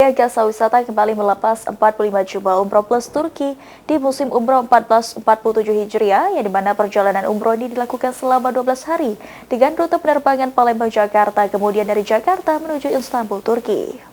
Agasa Wisata kembali melepas 45 jemaah umroh plus Turki di musim umroh 1447 Hijriah, yang dimana perjalanan umroh ini dilakukan selama 12 hari dengan rute penerbangan Palembang Jakarta, kemudian dari Jakarta menuju Istanbul, Turki.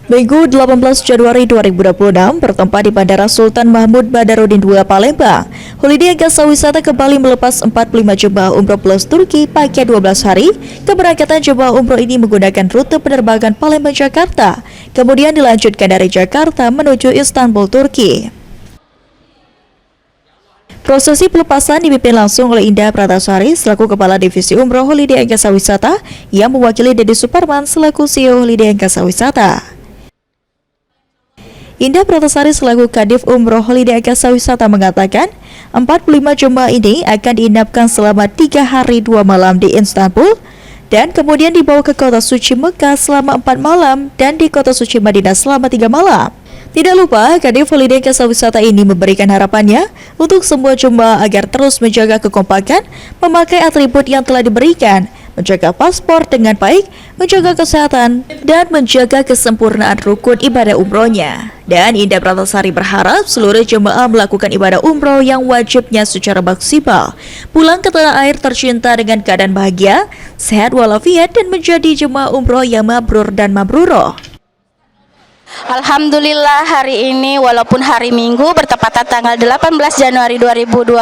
Minggu 18 Januari 2026 bertempat di Bandara Sultan Mahmud Badarudin II Palembang, Holiday Agasa Wisata kembali melepas 45 jemaah umroh plus Turki paket 12 hari. Keberangkatan jemaah umroh ini menggunakan rute penerbangan Palembang Jakarta, kemudian dilanjutkan dari Jakarta menuju Istanbul, Turki. Prosesi pelepasan dipimpin langsung oleh Indah Pratasari selaku Kepala Divisi Umroh Holiday Agasa Wisata yang mewakili Dedi Suparman selaku CEO Holiday Agasa Wisata. Indah Pratasari selaku Kadif Umroh Holiday Agasa Wisata mengatakan 45 jemaah ini akan diinapkan selama 3 hari 2 malam di Istanbul dan kemudian dibawa ke kota suci Mekah selama 4 malam dan di kota suci Madinah selama 3 malam. Tidak lupa, Kadif Holiday Agasa Wisata ini memberikan harapannya untuk semua jemaah agar terus menjaga kekompakan, memakai atribut yang telah diberikan, menjaga paspor dengan baik, menjaga kesehatan, dan menjaga kesempurnaan rukun ibadah umrohnya. Dan Indah Pratasari berharap seluruh jemaah melakukan ibadah umroh yang wajibnya secara maksimal, pulang ke tanah air tercinta dengan keadaan bahagia, sehat walafiat, dan menjadi jemaah umroh yang mabrur dan mabruroh. Alhamdulillah, hari ini walaupun hari Minggu bertepatan tanggal 18 Januari 2026,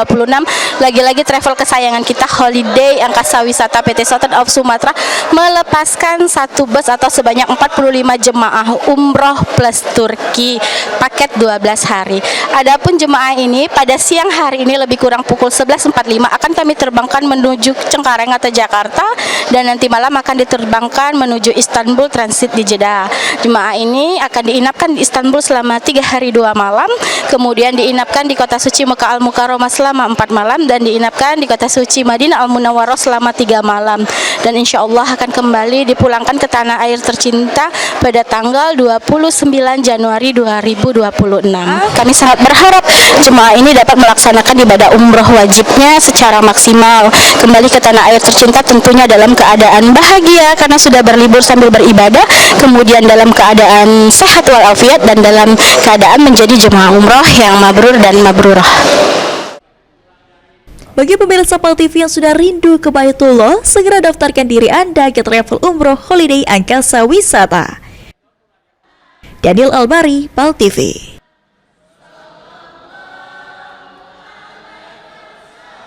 lagi-lagi travel kesayangan kita Holiday Agasa Wisata PT Sultan of Sumatra melepaskan satu bus atau sebanyak 45 jemaah umroh plus Turki paket 12 hari. Adapun jemaah ini pada siang hari ini lebih kurang pukul 11.45 akan kami terbangkan menuju Cengkareng atau Jakarta, dan nanti malam akan diterbangkan menuju Istanbul transit di Jeddah. Jemaah ini akan diinapkan di Istanbul selama 3 hari 2 malam, kemudian diinapkan di kota suci Mekah Al-Mukarramah selama 4 malam, dan diinapkan di kota suci Madinah Al-Munawwarah selama 3 malam. Dan insya Allah akan kembali dipulangkan ke tanah air tercinta pada tanggal 29 Januari 2026. Kami sangat berharap jemaah ini dapat melaksanakan ibadah umroh wajibnya secara maksimal, kembali ke tanah air tercinta tentunya dalam keadaan bahagia karena sudah berlibur sambil beribadah, kemudian dalam keadaan sehat walafiat, dan dalam keadaan menjadi jemaah umroh yang mabrur dan mabrurah. Bagi pemirsa PAL TV yang sudah rindu ke Baitullah, segera daftarkan diri Anda ke travel umroh Holiday Agasa Wisata. Daniel Albari, PAL TV.